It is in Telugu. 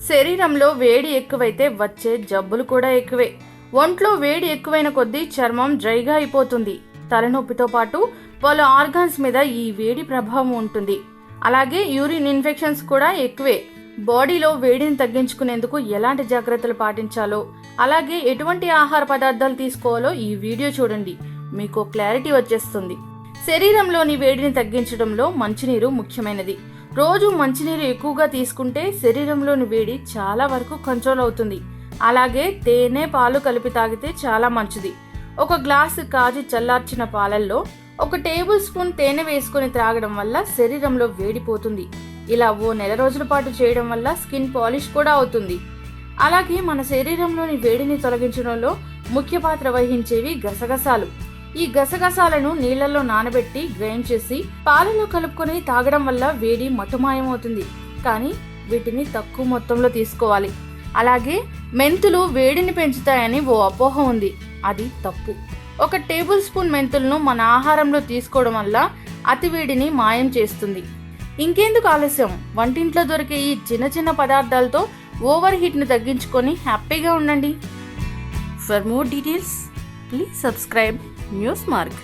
శరీరంలో వేడి ఎక్కువైతే వచ్చే జబ్బులు కూడా ఎక్కువే. ఒంట్లో వేడి ఎక్కువైన కొద్దీ చర్మం డ్రైగా అయిపోతుంది. తలనొప్పితో పాటు పలు ఆర్గాన్స్ మీద ఈ వేడి ప్రభావం ఉంటుంది. అలాగే యూరిన్ ఇన్ఫెక్షన్స్ కూడా ఎక్కువే. బాడీలో వేడిని తగ్గించుకునేందుకు ఎలాంటి జాగ్రత్తలు పాటించాలో, అలాగే ఎటువంటి ఆహార పదార్థాలు తీసుకోవాలో ఈ వీడియో చూడండి, మీకు క్లారిటీ వచ్చేస్తుంది. శరీరంలోని వేడిని తగ్గించడంలో మంచినీరు ముఖ్యమైనది. రోజు మంచినీరు ఎక్కువగా తీసుకుంటే శరీరంలోని వేడి చాలా వరకు కంట్రోల్ అవుతుంది. అలాగే తేనె, పాలు కలిపి తాగితే చాలా మంచిది. ఒక గ్లాసు కాచి చల్లార్చిన పాలల్లో 1 టేబుల్ స్పూన్ తేనె వేసుకొని త్రాగడం వల్ల శరీరంలో వేడిపోతుంది. ఇలా ఓ నెల రోజుల పాటు చేయడం వల్ల స్కిన్ పాలిష్ కూడా అవుతుంది. అలాగే మన శరీరంలోని వేడిని తొలగించడంలో ముఖ్య పాత్ర వహించేవి గసగసాలు. ఈ గసగసాలను నీళ్లలో నానబెట్టి గ్రైండ్ చేసి పాలలో కలుపుకొని తాగడం వల్ల వేడి మటుమాయమవుతుంది. కానీ వీటిని తక్కువ మొత్తంలో తీసుకోవాలి. అలాగే మెంతులు వేడిని పెంచుతాయని ఓ అపోహ ఉంది. అది తప్పు. 1 టేబుల్ స్పూన్ మెంతులను మన ఆహారంలో తీసుకోవడం వల్ల అతి వేడిని మాయం చేస్తుంది. ఇంకెందుకు ఆలస్యం, వంటింట్లో దొరికే ఈ చిన్న చిన్న పదార్థాలతో ఓవర్ హీట్ని తగ్గించుకొని హ్యాపీగా ఉండండి. For more details please subscribe news mark.